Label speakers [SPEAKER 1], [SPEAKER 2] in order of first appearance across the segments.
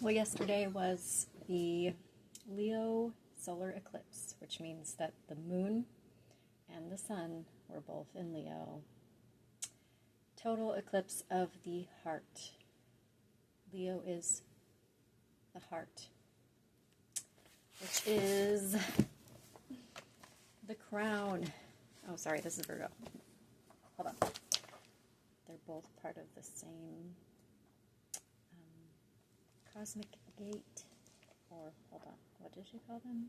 [SPEAKER 1] Well, yesterday was the Leo solar eclipse, which means that the moon and the sun were both in Leo. Total eclipse of the heart. Leo is the heart, which is the crown. Oh, sorry, this is Virgo. Hold on. They're both part of the same cosmic gate, or hold on, what did she call them?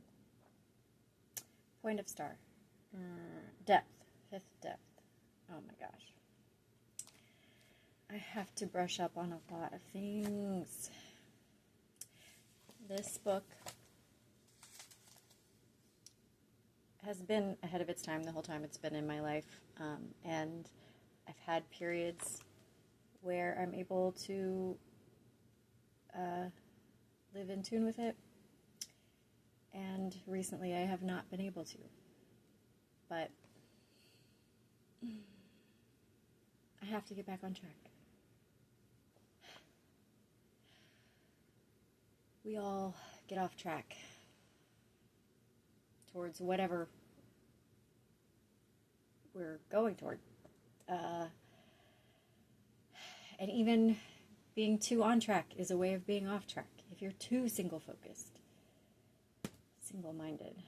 [SPEAKER 1] Point of star. Depth. Fifth depth. Oh my gosh. I have to brush up on a lot of things. This book has been ahead of its time the whole time it's been in my life, and I've had periods where I'm able to live in tune with it, and recently I have not been able to, but I have to get back on track. We all get off track towards whatever we're going toward, and even being too on track is a way of being off track. If you're too single-focused, single-minded,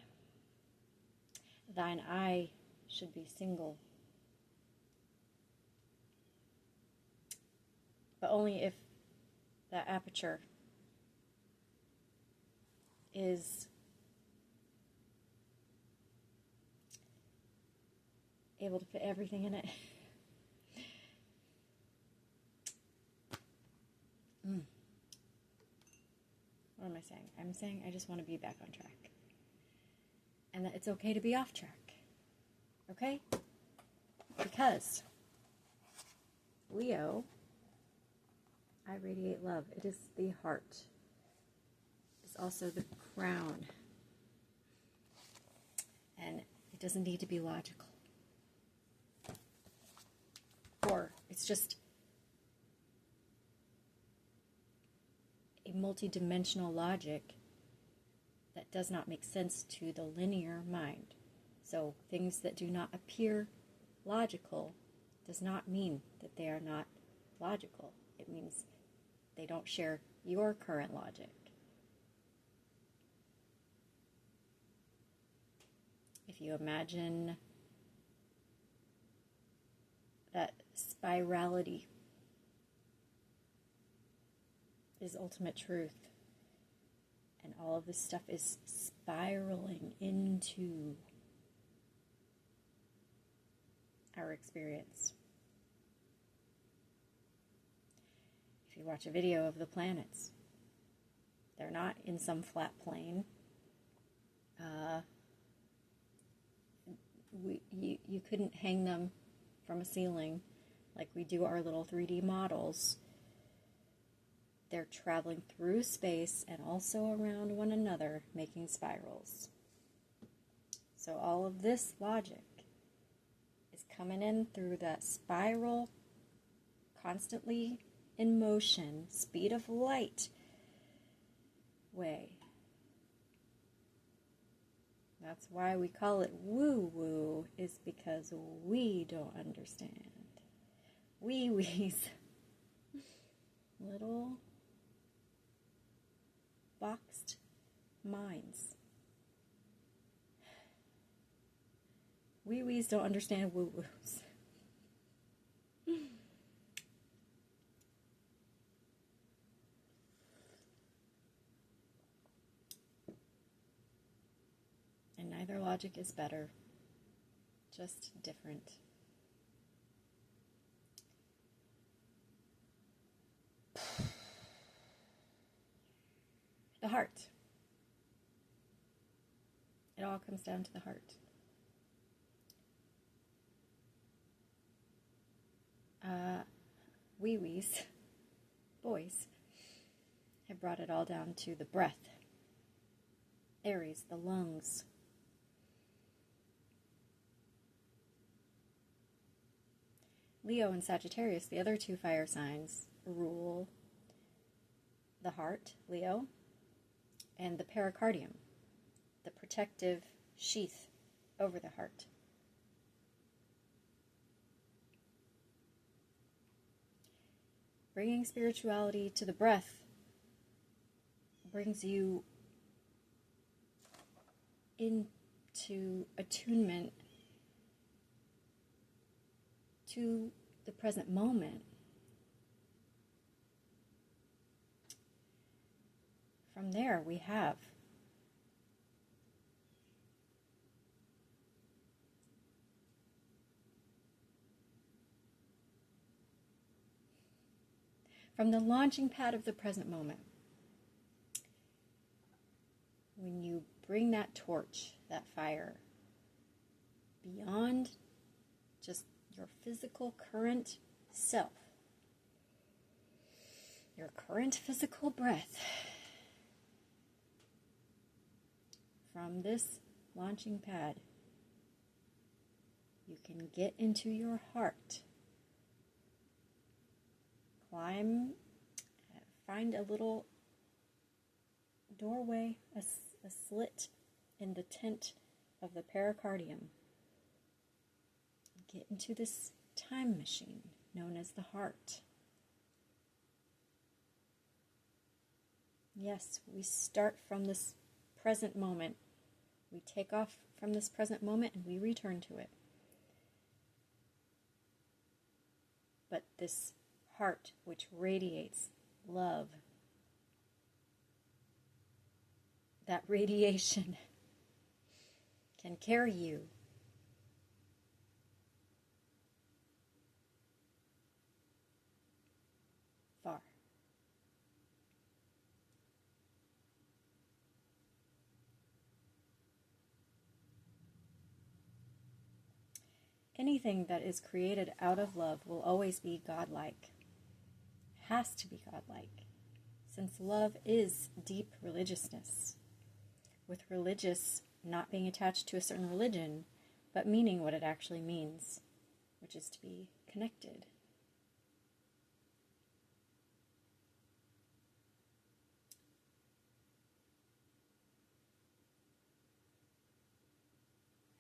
[SPEAKER 1] thine eye should be single. But only if that aperture is able to fit everything in it. What am I saying? I'm saying I just want to be back on track. And that it's okay to be off track. Okay? Because Leo, I radiate love. It is the heart. It's also the crown. And it doesn't need to be logical. Or it's just a multi-dimensional logic that does not make sense to the linear mind. So things that do not appear logical does not mean that they are not logical. It means they don't share your current logic. If you imagine that spirality is ultimate truth, and all of this stuff is spiraling into our experience. If you watch a video of the planets, they're not in some flat plane. You couldn't hang them from a ceiling like we do our little 3D models. They're traveling through space and also around one another, making spirals. So all of this logic is coming in through that spiral, constantly in motion, speed of light way. That's why we call it woo-woo, is because we don't understand. Wee-wees. Little boxed minds. Wee-wees don't understand woo-woos. And neither logic is better, just different. The heart. It all comes down to the heart. Wee-wees, boys, have brought it all down to the breath. Aries, the lungs. Leo and Sagittarius, the other two fire signs, rule the heart, Leo, and the pericardium, the protective sheath over the heart. Bringing spirituality to the breath brings you into attunement to the present moment. From there, we have from the launching pad of the present moment. When you bring that torch, that fire, beyond just your physical current self, your current physical breath, from this launching pad, you can get into your heart. Climb, find a little doorway, a slit in the tent of the pericardium. Get into this time machine known as the heart. Yes, we start from this present moment. We take off from this present moment and we return to it. But this heart, which radiates love, that radiation can carry you far. Anything that is created out of love will always be godlike. Has to be godlike, since love is deep religiousness, with religious not being attached to a certain religion, but meaning what it actually means, which is to be connected.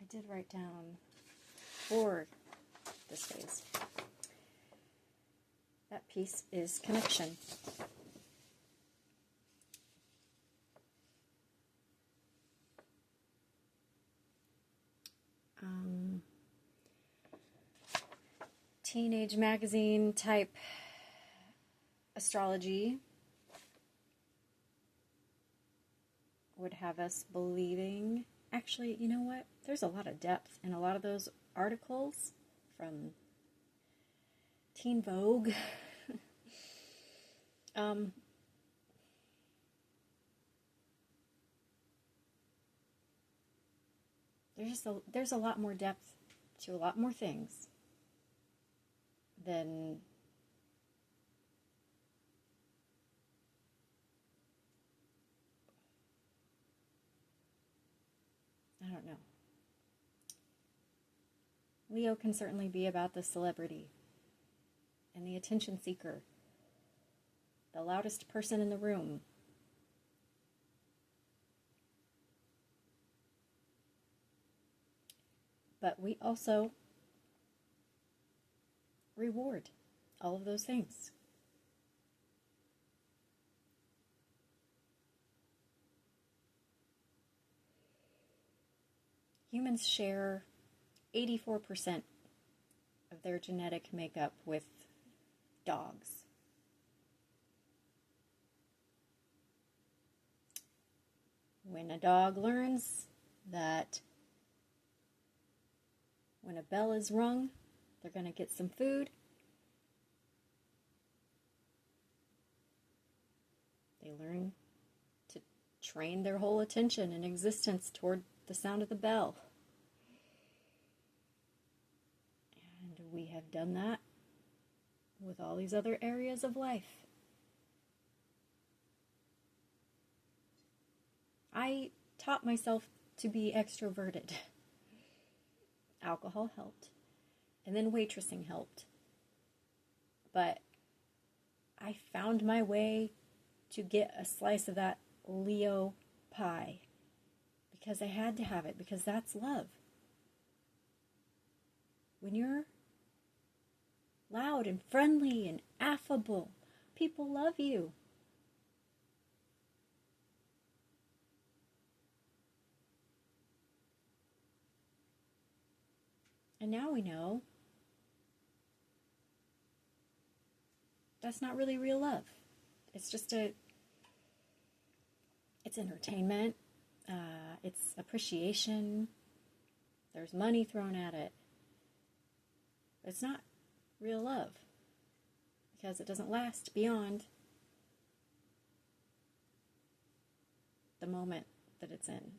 [SPEAKER 1] I did write down for this phase. That piece is connection. Teenage magazine type astrology would have us believing, actually, you know what? There's a lot of depth in a lot of those articles from Teen Vogue. There's a lot more depth to a lot more things than I don't know. Leo can certainly be about the celebrity and the attention seeker, the loudest person in the room. But we also reward all of those things. Humans share 84% of their genetic makeup with dogs. When a dog learns that when a bell is rung, they're going to get some food, they learn to train their whole attention and existence toward the sound of the bell. And we have done that with all these other areas of life. I taught myself to be extroverted. Alcohol helped. And then waitressing helped. But I found my way to get a slice of that Leo pie because I had to have it, because that's love. When you're loud and friendly and affable, people love you. And now we know that's not really real love. It's just it's entertainment, it's appreciation, there's money thrown at it. It's not real love because it doesn't last beyond the moment that it's in.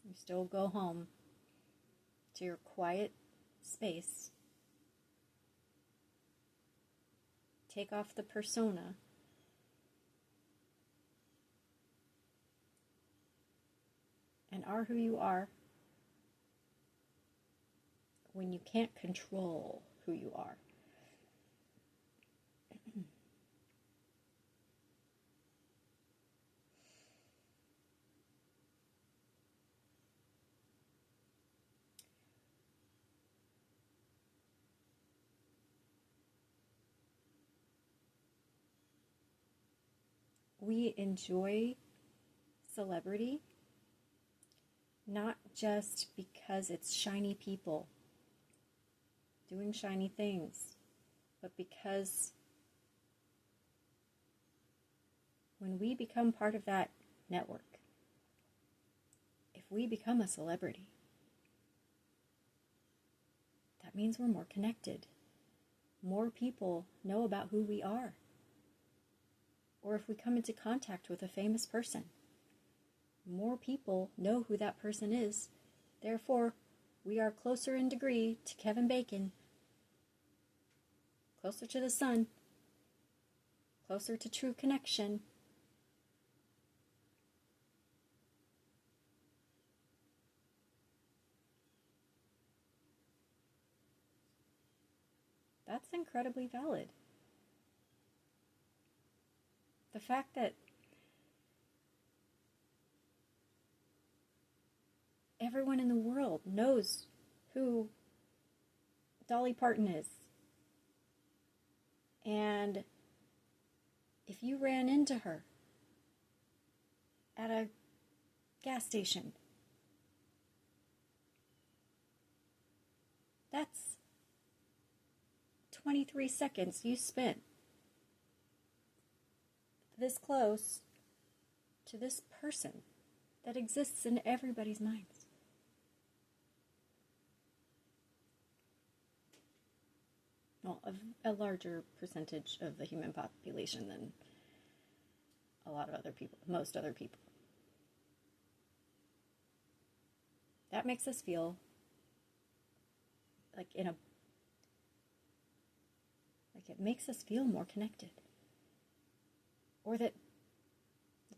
[SPEAKER 1] You still go home to your quiet space, take off the persona, and are who you are when you can't control who you are. We enjoy celebrity not just because it's shiny people doing shiny things, but because when we become part of that network, if we become a celebrity, that means we're more connected. More people know about who we are. Or if we come into contact with a famous person, more people know who that person is. Therefore, we are closer in degree to Kevin Bacon, closer to the sun, closer to true connection. That's incredibly valid. The fact that everyone in the world knows who Dolly Parton is. And if you ran into her at a gas station, that's 23 seconds you spent this close to this person that exists in everybody's minds. Well, a larger percentage of the human population than a lot of other people, most other people. That makes us feel like it makes us feel more connected. Or that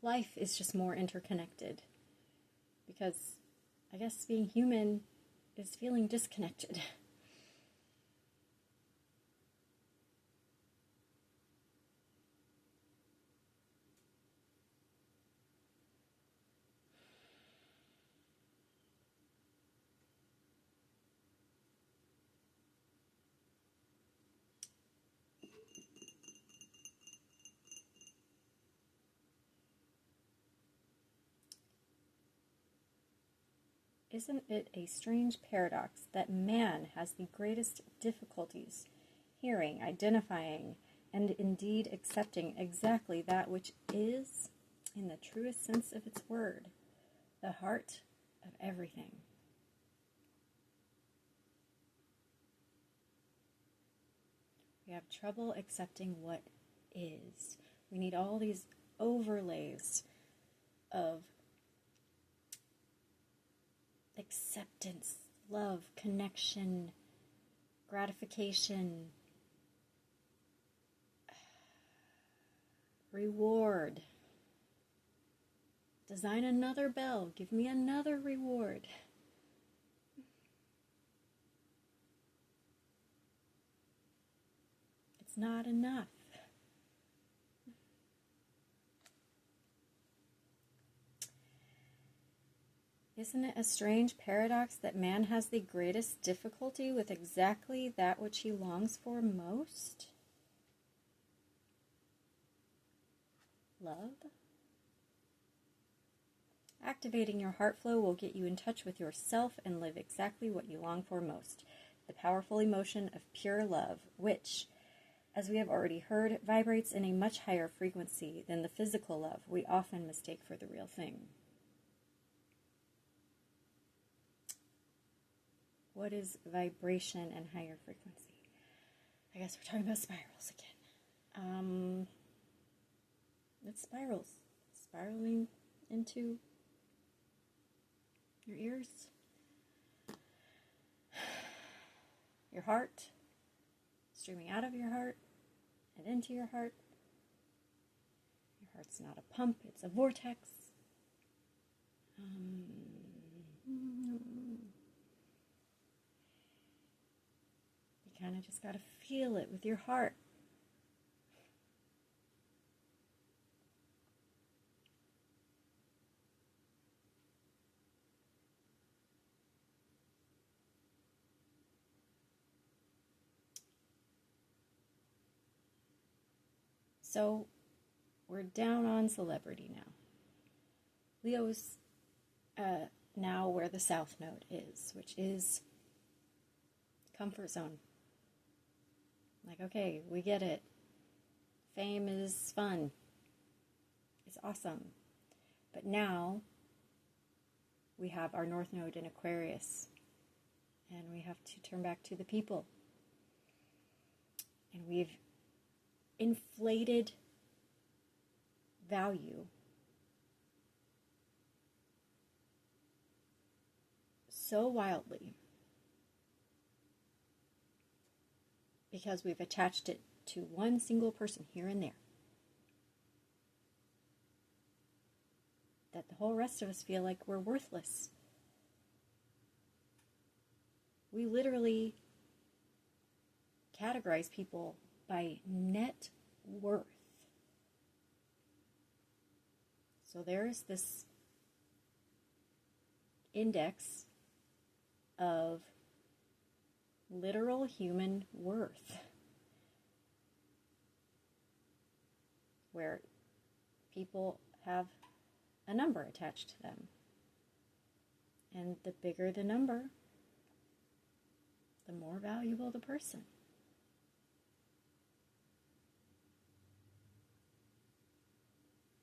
[SPEAKER 1] life is just more interconnected. Because I guess being human is feeling disconnected. Isn't it a strange paradox that man has the greatest difficulties hearing, identifying, and indeed accepting exactly that which is, in the truest sense of its word, the heart of everything? We have trouble accepting what is. We need all these overlays of acceptance, love, connection, gratification, reward. Design another bell. Give me another reward. It's not enough. Isn't it a strange paradox that man has the greatest difficulty with exactly that which he longs for most? Love? Activating your heart flow will get you in touch with yourself and live exactly what you long for most. The powerful emotion of pure love, which, as we have already heard, vibrates in a much higher frequency than the physical love we often mistake for the real thing. What is vibration and higher frequency? I guess we're talking about spirals again. It's spirals. Spiraling into your ears, your heart, streaming out of your heart and into your heart. Your heart's not a pump, it's a vortex. You kind of just got to feel it with your heart. So we're down on celebrity now. Leo's now where the South Node is, which is comfort zone. Like, okay, we get it. Fame is fun. It's awesome. But now we have our North Node in Aquarius. And we have to turn back to the people. And we've inflated value so wildly because we've attached it to one single person here and there that the whole rest of us feel like we're worthless. We literally categorize people by net worth. So there's this index of literal human worth where people have a number attached to them. And the bigger the number, the more valuable the person.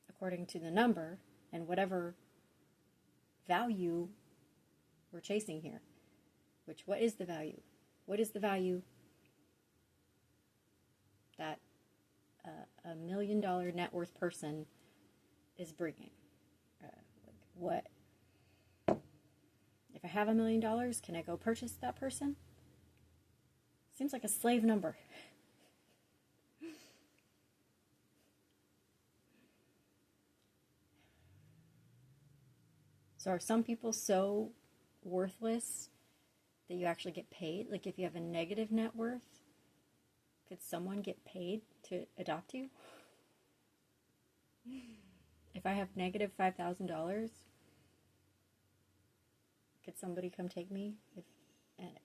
[SPEAKER 1] According to the number and whatever value we're chasing here. What is the value? What is the value that a $1 million net worth person is bringing? What? If I have $1 million, can I go purchase that person? Seems like a slave number. So are some people so worthless that you actually get paid? Like if you have a negative net worth, could someone get paid to adopt you? If I have negative $5,000, could somebody come take me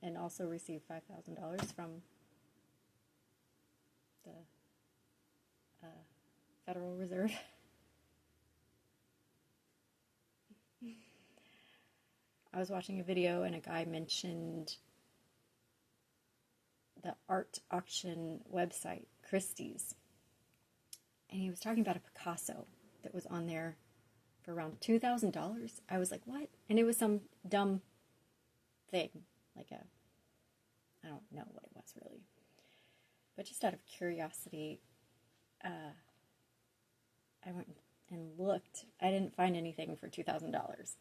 [SPEAKER 1] and also receive $5,000 from the Federal Reserve? I was watching a video and a guy mentioned the art auction website, Christie's. And he was talking about a Picasso that was on there for around $2,000. I was like, what? And it was some dumb thing. I don't know what it was really. But just out of curiosity, I went and looked. I didn't find anything for $2,000.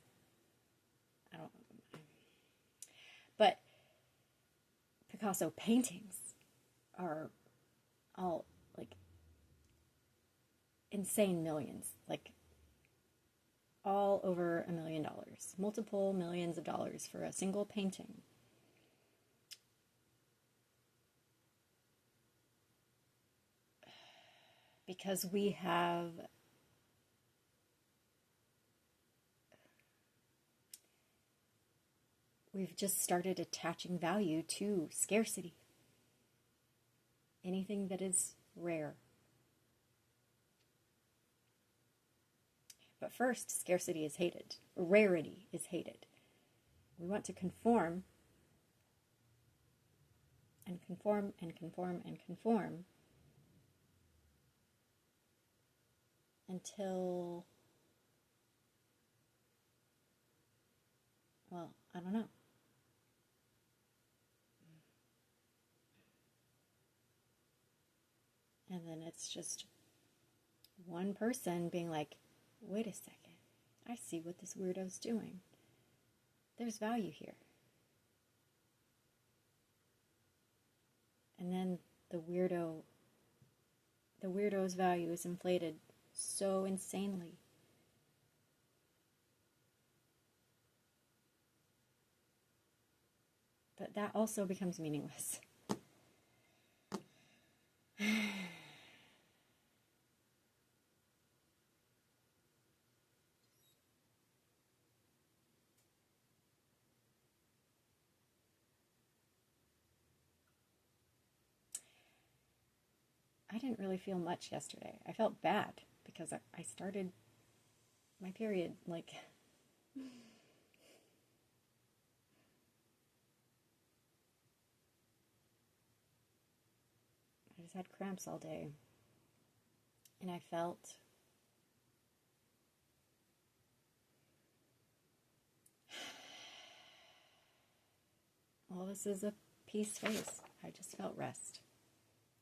[SPEAKER 1] But Picasso paintings are all like insane millions, like all over $1 million, multiple millions of dollars for a single painting. Because we have we've just started attaching value to scarcity. Anything that is rare. But first, scarcity is hated. Rarity is hated. We want to conform and conform and conform and conform until, well, I don't know. And then it's just one person being like, wait a second, I see what this weirdo's doing. There's value here. And then the weirdo's value is inflated so insanely. But that also becomes meaningless. I didn't really feel much yesterday. I felt bad because I started my period like I just had cramps all day. And I felt well, this is a peace phase. I just felt rest.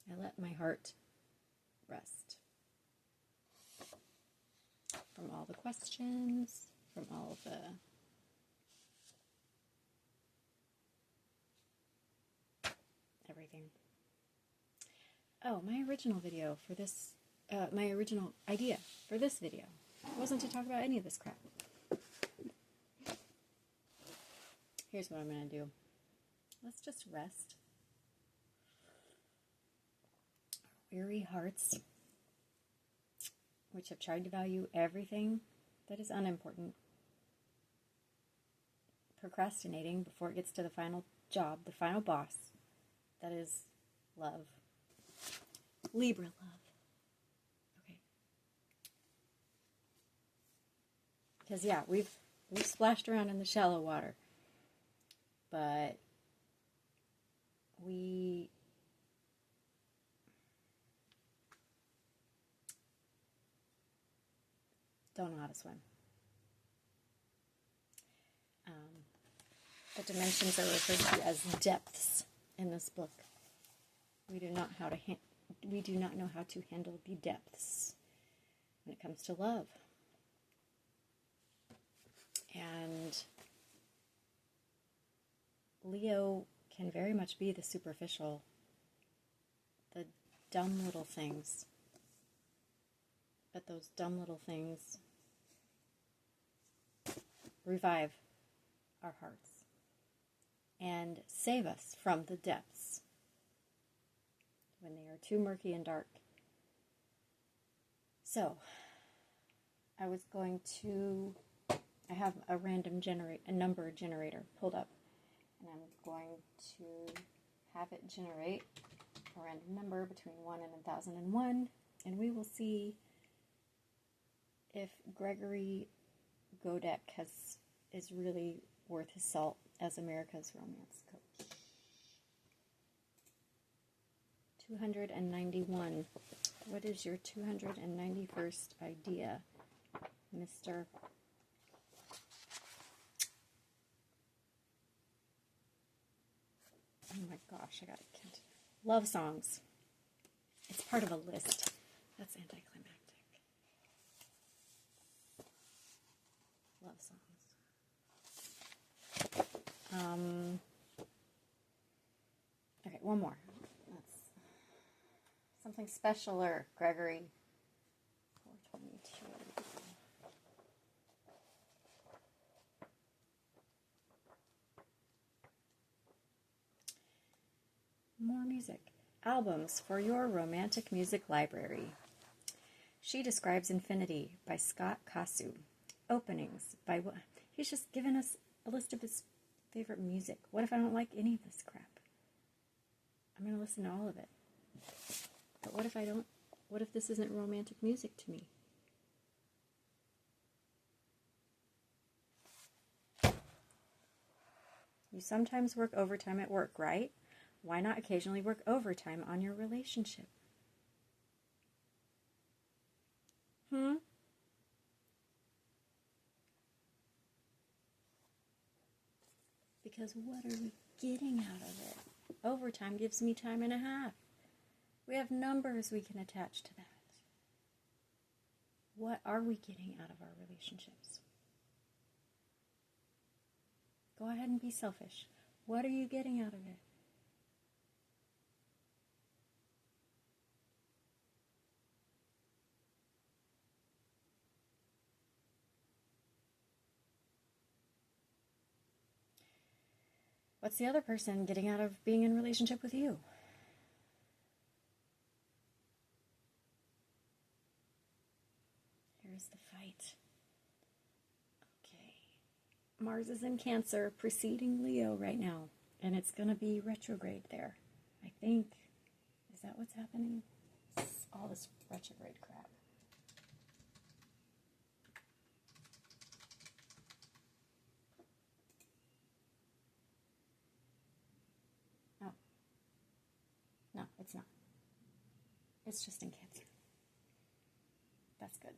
[SPEAKER 1] I let my heart rest from all the questions, from all the everything. Oh, my original video for this, my original idea for this video wasn't to talk about any of this crap. Here's what I'm going to do. Let's just rest. Weary hearts, which have tried to value everything that is unimportant, procrastinating before it gets to the final job, the final boss, that is love. Libra love. Okay. Because yeah, we've splashed around in the shallow water, but we don't know how to swim. The dimensions are referred to as depths in this book. We do not know how to handle the depths when it comes to love. And Leo can very much be the superficial, the dumb little things. But those dumb little things revive our hearts and save us from the depths when they are too murky and dark. So, I have a number generator pulled up, and I'm going to have it generate a random number between 1 and 1001, and we will see if Gregory Godek is really worth his salt as America's romance coach. 291. What is your 291st idea, Mr. Oh my gosh, I got it. Love songs. It's part of a list. That's anticlimactic. Love songs. Okay, one more. That's something specialer, Gregory. 422. More music. Albums for your romantic music library. She Describes Infinity by Scott Casu. Openings by... He's just given us a list of his favorite music? What if I don't like any of this crap? I'm going to listen to all of it. But what if I don't? What if this isn't romantic music to me? You sometimes work overtime at work, right? Why not occasionally work overtime on your relationship? Because what are we getting out of it? Overtime gives me time and a half. We have numbers we can attach to that. What are we getting out of our relationships? Go ahead and be selfish. What are you getting out of it? What's the other person getting out of being in a relationship with you? Here's the fight. Okay. Mars is in Cancer, preceding Leo right now. And it's going to be retrograde there, I think. Is that what's happening? All this retrograde crap. No, it's not. It's just in Cancer. That's good.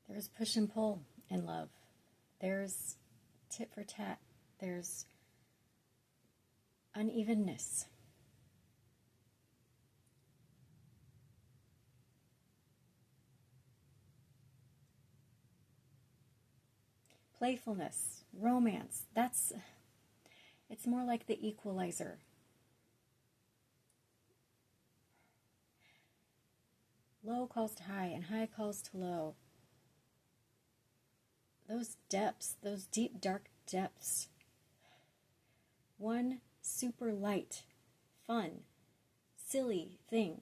[SPEAKER 1] There's push and pull in love. There's tit for tat. There's unevenness. Playfulness, romance, it's more like the equalizer. Low calls to high and high calls to low. Those depths, those deep, dark depths. One super light, fun, silly thing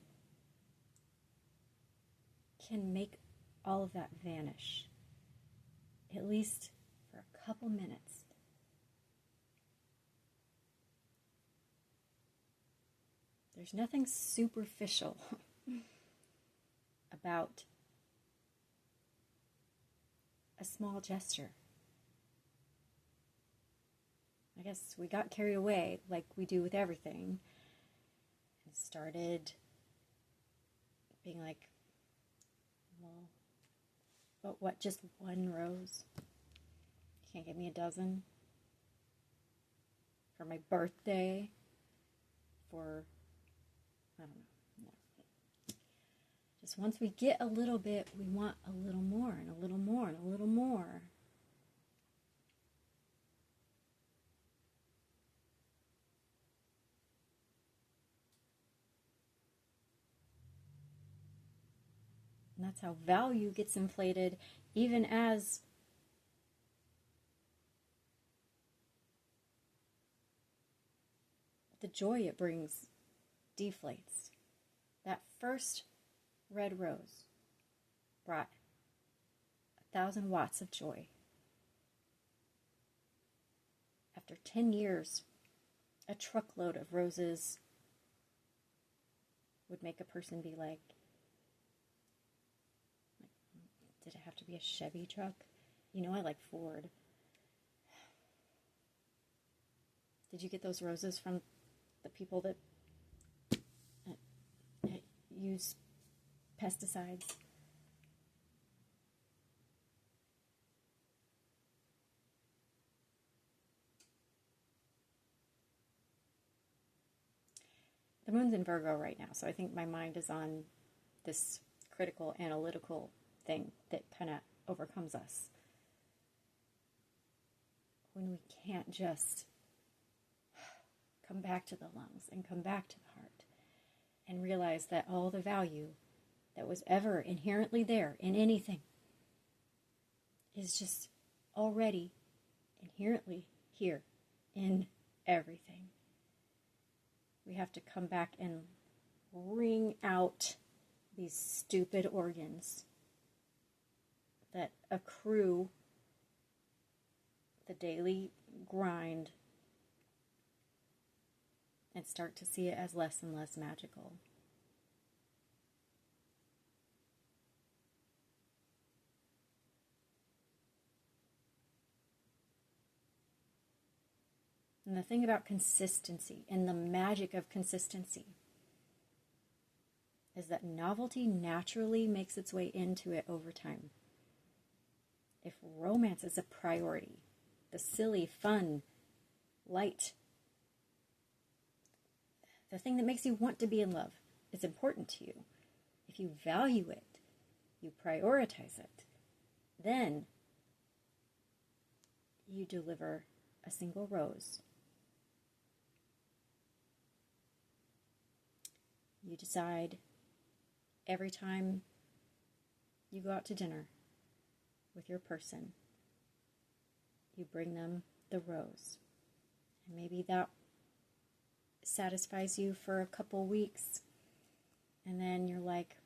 [SPEAKER 1] can make all of that vanish. At least for a couple minutes. There's nothing superficial about a small gesture. I guess we got carried away like we do with everything and started being like, well, but what, just one rose? You can't give me a dozen? For my birthday? For, I don't know. No. Just once we get a little bit, we want a little more and a little more and a little more. And that's how value gets inflated, even as the joy it brings deflates. That first red rose brought 1,000 watts of joy. After 10 years, a truckload of roses would make a person be like, did it have to be a Chevy truck? You know I like Ford. Did you get those roses from the people that use pesticides? The moon's in Virgo right now, so I think my mind is on this critical, analytical thing that kind of overcomes us. When we can't just come back to the lungs and come back to the heart and realize that all the value that was ever inherently there in anything is just already inherently here in everything. we have to come back and wring out these stupid organs that accrue the daily grind and start to see it as less and less magical. And the thing about consistency and the magic of consistency is that novelty naturally makes its way into it over time. If romance is a priority, the silly, fun, light, the thing that makes you want to be in love is important to you, if you value it, you prioritize it, then you deliver a single rose. You decide every time you go out to dinner with your person, you bring them the rose. And maybe that satisfies you for a couple weeks. And then you're like,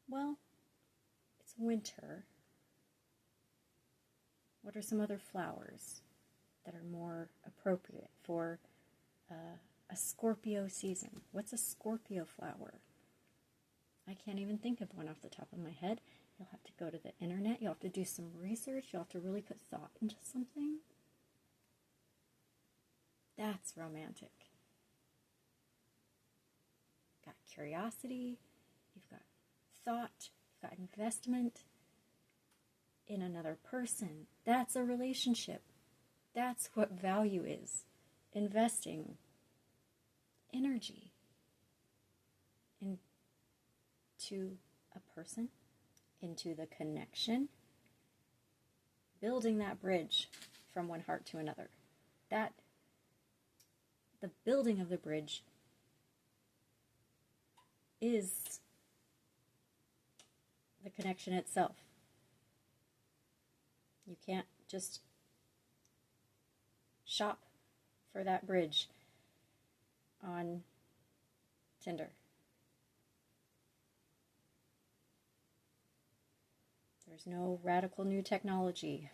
[SPEAKER 1] well, it's winter. What are some other flowers that are more appropriate for a Scorpio season? What's a Scorpio flower? I can't even think of one off the top of my head. You'll have to go to the internet. You'll have to do some research. You'll have to really put thought into something. That's romantic. You've got curiosity. You've got thought. You've got investment in another person. That's a relationship. That's what value is. Investing energy into a person, into the connection, building that bridge from one heart to another. That the building of the bridge is the connection itself. You can't just shop for that bridge on Tinder. There's no radical new technology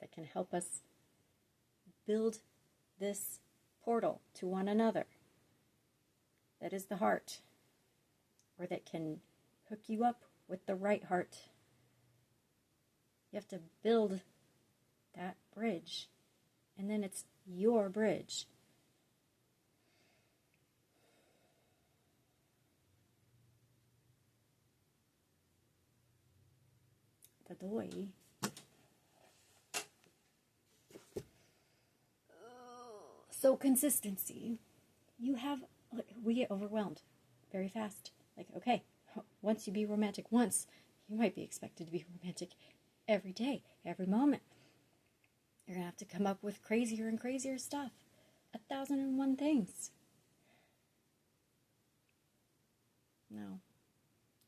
[SPEAKER 1] that can help us build this portal to one another that is the heart, or that can hook you up with the right heart. You have to build that bridge, and then it's your bridge. The doy. So consistency. We get overwhelmed very fast. Like, okay, once you be romantic once, you might be expected to be romantic every day, every moment. You're going to have to come up with crazier and crazier stuff. 1,001 things. No.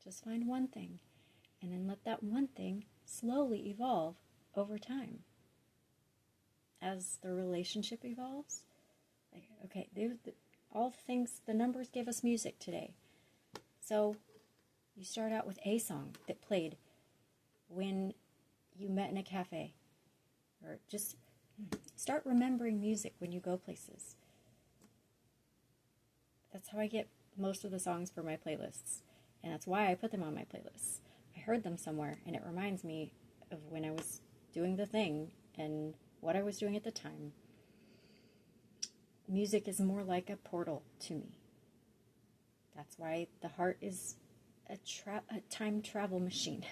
[SPEAKER 1] Just find one thing. And then let that one thing slowly evolve over time. As the relationship evolves. Like, okay, all the things, the numbers gave us music today. So you start out with a song that played when you met in a cafe. Or just start remembering music when you go places. That's how I get most of the songs for my playlists. And that's why I put them on my playlists. I heard them somewhere, and it reminds me of when I was doing the thing and what I was doing at the time. Music is more like a portal to me. That's why the heart is a time travel machine.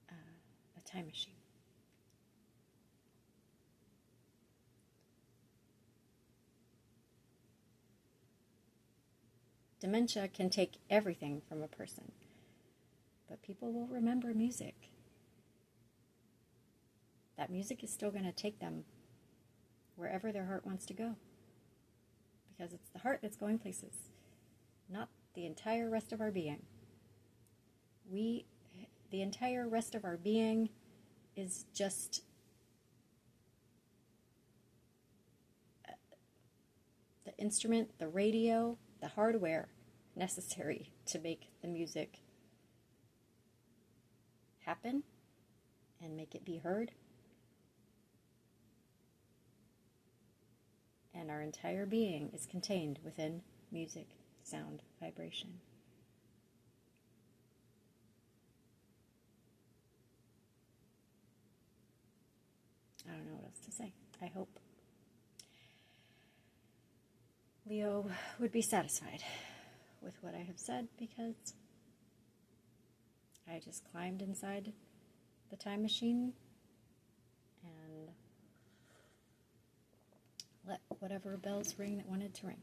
[SPEAKER 1] A time machine. Dementia can take everything from a person, but people will remember music. That music is still going to take them wherever their heart wants to go, because it's the heart that's going places, not the entire rest of our being. The entire rest of our being is just the instrument, the radio, the hardware necessary to make the music happen and make it be heard. And our entire being is contained within music, sound, vibration. I don't know what else to say. I hope Leo would be satisfied with what I have said, because I just climbed inside the time machine and let whatever bells ring that wanted to ring.